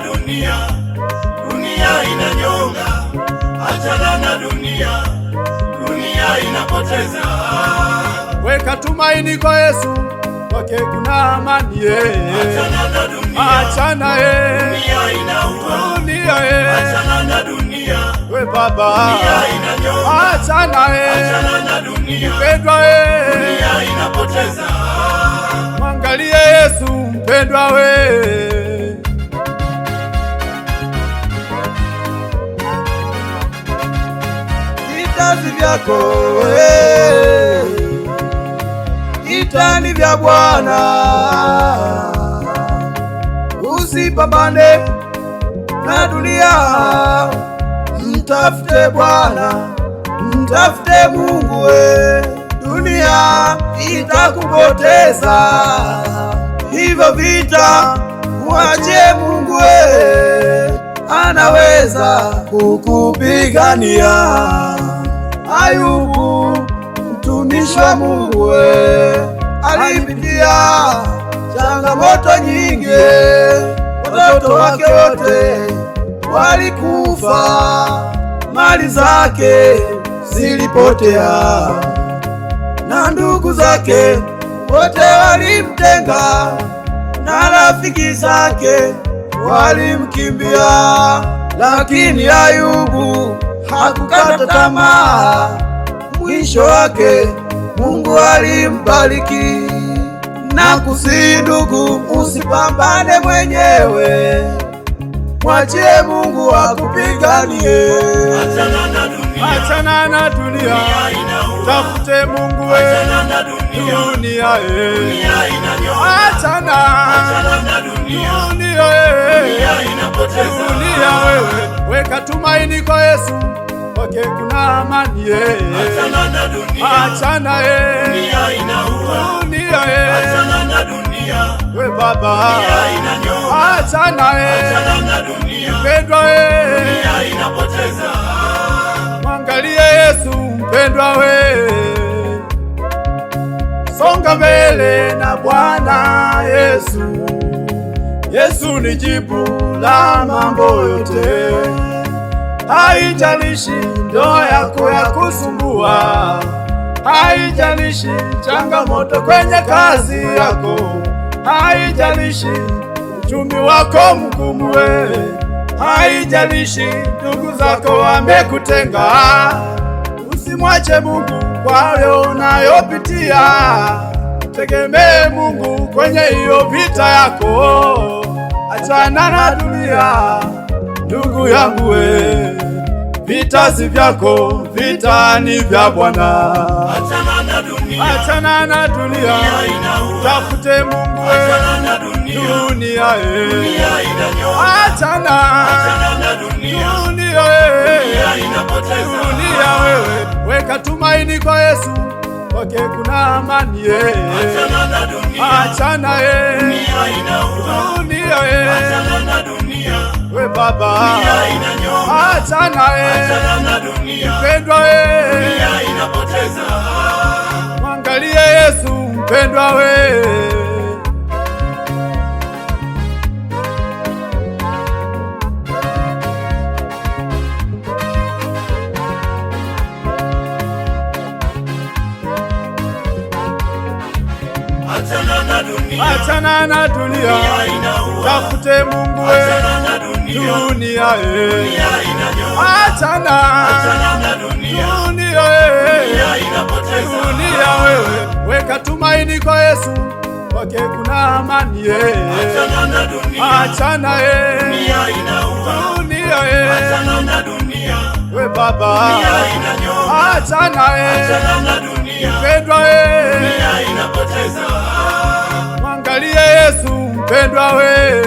na dunia, dunia inanyonga. Achana na dunia, dunia inapoteza. Weka tumaini kwa Yesu, kwake kuna amani. Achana na dunia, achana dunia inaua. Dunia achana na dunia, we baba, dunia inanyonga. achana na dunia, mpendwa dunia inapoteza. Mwangalie Yesu mpendwa we. Vita si vyako we, vita ni vya Bwana. Usipambane na dunia, mtafute Bwana, mtafute Mungu we. Dunia itakupoteza, hivyo vita muachie Mungu we, anaweza kukupigania. Ayubu mtumishi wa Mungu we, alipitia changamoto nyingi, watoto wake wote walikufa, mali zake zilipotea, na ndugu zake wote walimtenga, na rafiki zake walimkimbia. Lakini Ayubu hakukata tamaa, mwisho wake Mungu alimbariki. Na kusihi ndugu, usipambane mwenyewe, mwachie Mungu akupiganie. Achana na dunia, tafute Mungu we. Dunia achana na dunia, dunia wewe, weka tumaini kwa Yesu, kwake kuna amani. Achana na dunia, we baba, achana mpendwa we. Mwangalie Yesu mpendwa we. Songa mbele na Bwana Yesu. Yesu ni jibu la mambo yote. Haijalishi ndoa yako ya kusumbua, haijalishi changamoto kwenye kazi yako, haijalishi uchumi wako mgumu we, haijalishi ndugu zako wamekutenga. Usimwache Mungu kwa hayo unayopitia, tegemee Mungu kwenye hiyo vita yako. Achana na dunia ndugu yangu we, vita si vyako, vita ni vya Bwana. Achana na dunia, tafute Mungu we. Dunia achana na dunia wewe, weka tumaini kwa Yesu, kwake kuna amani. Achana dunia we baba, achana mpendwa we. Mwangalie Yesu mpendwa we. Achana na dunia, tafute Mungu we. Dunia achana na dunia wewe, weka tumaini kwa Yesu, kwake kuna amani. Achana dunia we baba, achana mpendwa we. Mwangalie Yesu mpendwa we.